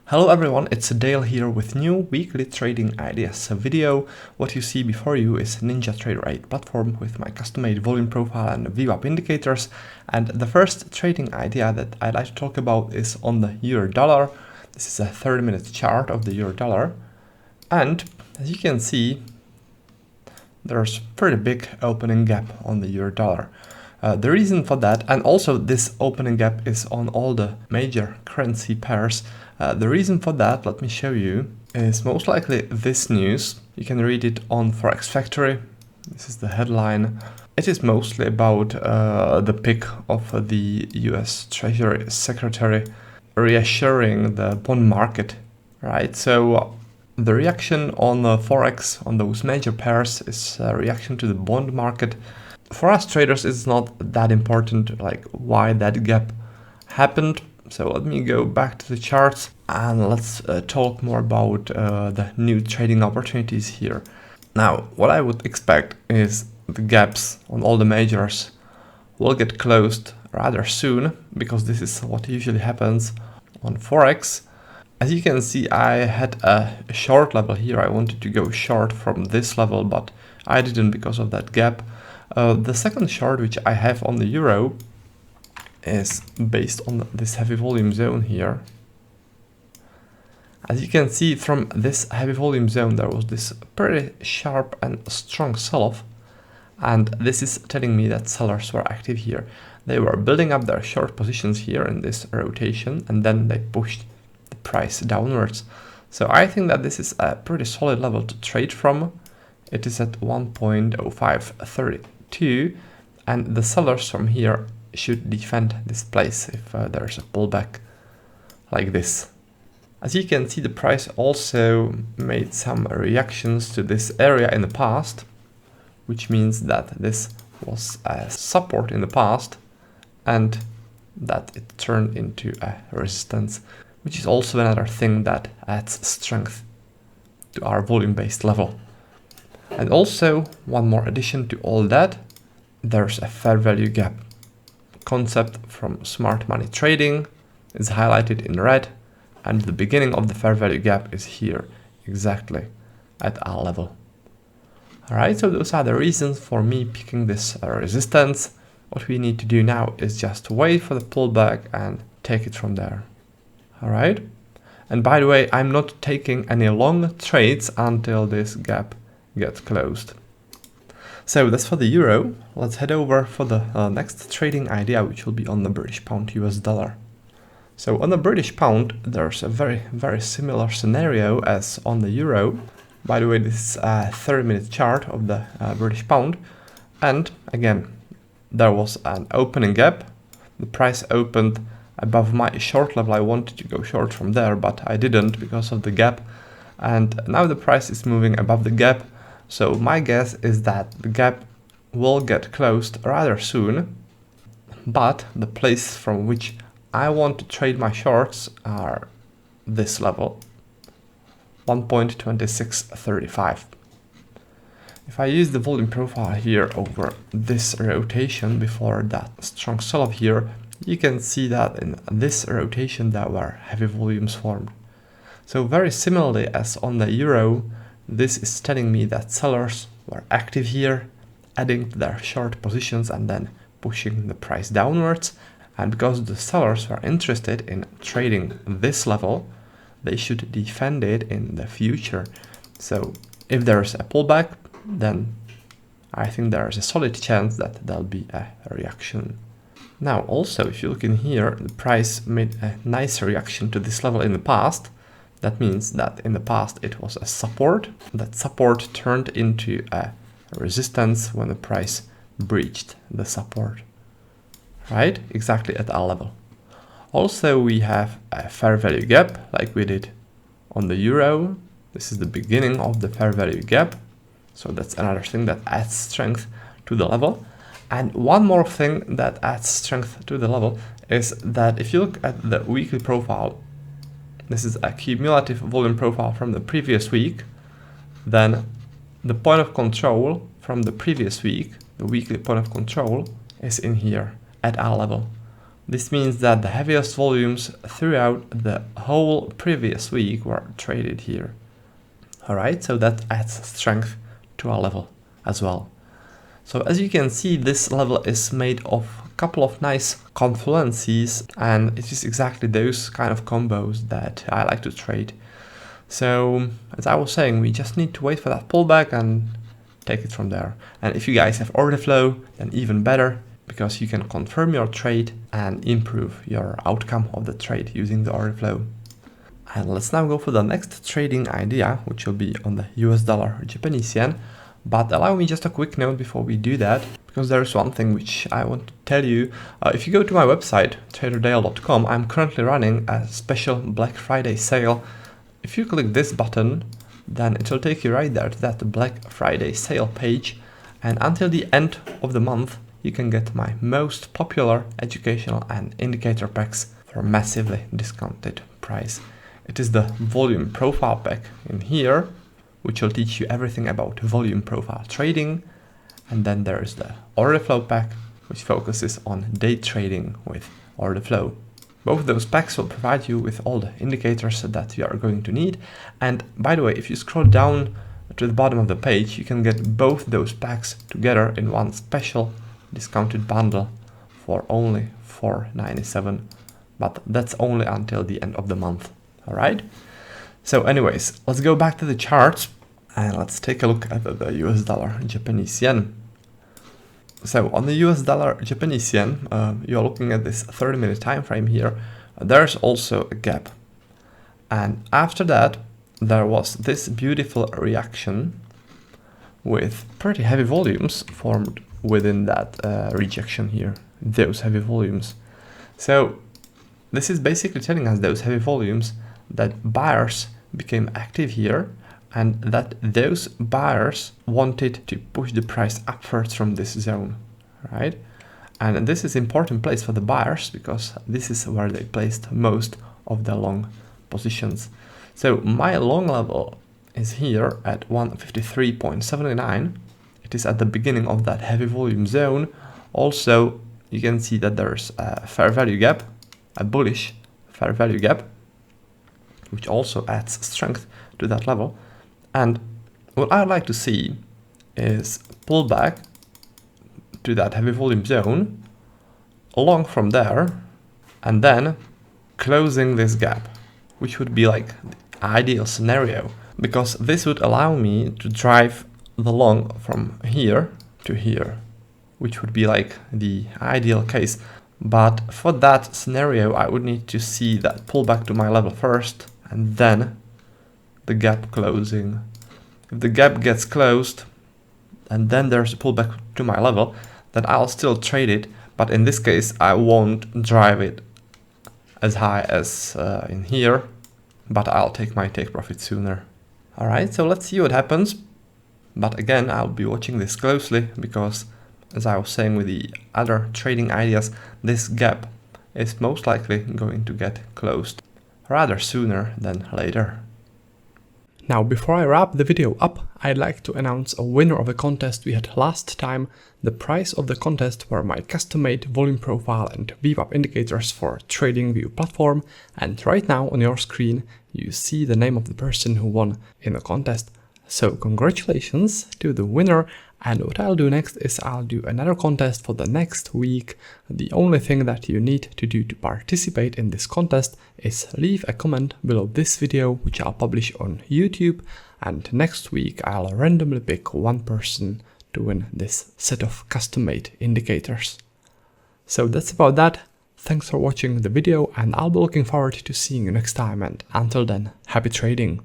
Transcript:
Hello everyone, it's Dale here with new weekly trading ideas video. What you see before you is NinjaTrader 8 platform with my custom-made volume profile and VWAP indicators. And the first trading idea that I'd like to talk about is on the euro dollar. This is a 30-minute chart of the euro dollar. And as you can see, there's a pretty big opening gap on the euro dollar. The reason for that, and also this opening gap is on all the major currency pairs. The reason for that, let me show you, is most likely this news. You can read it on Forex Factory. This is the headline. It is mostly about the pick of the US Treasury Secretary reassuring the bond market, right? So the reaction on the Forex, on those major pairs, is a reaction to the bond market. For us traders, it's not that important, like why that gap happened. So let me go back to the charts and let's talk more about the new trading opportunities here. Now, what I would expect is the gaps on all the majors will get closed rather soon, because this is what usually happens on Forex. As you can see, I had a short level here. I wanted to go short from this level, but I didn't because of that gap. The second short, which I have on the euro, is based on this heavy volume zone here. As you can see, from this heavy volume zone, there was this pretty sharp and strong sell-off. And this is telling me that sellers were active here. They were building up their short positions here in this rotation, and then they pushed the price downwards. So I think that this is a pretty solid level to trade from. It is at 1.0532, and the sellers from here should defend this place if there's a pullback like this. As you can see, the price also made some reactions to this area in the past, which means that this was a support in the past and that it turned into a resistance, which is also another thing that adds strength to our volume-based level. And also, one more addition to all that, there's a fair value gap. Concept from smart money trading is highlighted in red, and the beginning of the fair value gap is here, exactly at our level. Alright, so those are the reasons for me picking this resistance. What we need to do now is just wait for the pullback and take it from there. Alright, and by the way, I'm not taking any long trades until this gap gets closed. So that's for the euro. Let's head over for the next trading idea, which will be on the British pound US dollar. So on the British pound, there's a very similar scenario as on the euro. By the way, this is a 30-minute chart of the British pound. And again, there was an opening gap. The price opened above my short level. I wanted to go short from there, but I didn't because of the gap. And now the price is moving above the gap. So my guess is that the gap will get closed rather soon, but the place from which I want to trade my shorts are this level, 1.2635. If I use the volume profile here over this rotation before that strong sell-off here, you can see that in this rotation there were heavy volumes formed. So very similarly as on the euro, this is telling me that sellers were active here, adding to their short positions and then pushing the price downwards. And because the sellers were interested in trading this level, they should defend it in the future. So if there's a pullback, then I think there is a solid chance that there'll be a reaction. Now also, if you look in here, the price made a nice reaction to this level in the past. That means that in the past it was a support. That support turned into a resistance when the price breached the support. Right? Exactly at our level. Also, we have a fair value gap like we did on the euro. This is the beginning of the fair value gap. So that's another thing that adds strength to the level. And one more thing that adds strength to the level is that if you look at the weekly profile, this is a cumulative volume profile from the previous week, then the point of control from the previous week, the weekly point of control, is in here at our level, This means that the heaviest volumes throughout the whole previous week were traded here. Alright, so that adds strength to our level as well. So as you can see, this level is made of a couple of nice confluences, and it is exactly those kind of combos that I like to trade. So as I was saying, we just need to wait for that pullback and take it from there. And if you guys have order flow, then even better, because you can confirm your trade and improve your outcome of the trade using the order flow. And let's now go for the next trading idea, which will be on the US dollar Japanese yen. But allow me just a quick note before we do that, because there is one thing which I want to tell you. If you go to my website, traderdale.com, I'm currently running a special Black Friday sale. If you click this button, then it will take you right there to that Black Friday sale page. And until the end of the month, you can get my most popular educational and indicator packs for a massively discounted price. It is the volume profile pack in here, which will teach you everything about volume profile trading. And then there is the order flow pack, which focuses on day trading with order flow. Both those packs will provide you with all the indicators that you are going to need. And by the way, if you scroll down to the bottom of the page, you can get both those packs together in one special discounted bundle for only $4.97. But that's only until the end of the month. All right. So anyways, let's go back to the charts and let's take a look at the US dollar Japanese yen. So on the US dollar Japanese yen, you're looking at this 30-minute time frame here. There's also a gap. And after that, there was this beautiful reaction with pretty heavy volumes formed within that rejection here, those heavy volumes. So this is basically telling us those heavy volumes that buyers became active here, and that those buyers wanted to push the price upwards from this zone, right? And this is an important place for the buyers because this is where they placed most of the long positions. So my long level is here at 153.79. It is at the beginning of that heavy volume zone. Also, you can see that there's a fair value gap, a bullish fair value gap, which also adds strength to that level. And what I'd like to see is pull back to that heavy volume zone, along from there, and then closing this gap, which would be like the ideal scenario, because this would allow me to drive the long from here to here, which would be like the ideal case. But for that scenario, I would need to see that pullback to my level first, and then the gap closing. If the gap gets closed, and then there's a pullback to my level, then I'll still trade it, but in this case, I won't drive it as high as in here, but I'll take my take profit sooner. All right, so let's see what happens. But again, I'll be watching this closely because, as I was saying with the other trading ideas, this gap is most likely going to get closed rather sooner than later. Now, before I wrap the video up, I'd like to announce a winner of a contest we had last time. The prize of the contest were my custom-made volume profile and VWAP indicators for TradingView platform. And right now on your screen, you see the name of the person who won in the contest. So congratulations to the winner. And what I'll do next is I'll do another contest for the next week. The only thing that you need to do to participate in this contest is leave a comment below this video, which I'll publish on YouTube. And next week I'll randomly pick one person to win this set of custom-made indicators. So that's about that. Thanks for watching the video, and I'll be looking forward to seeing you next time. And until then, happy trading!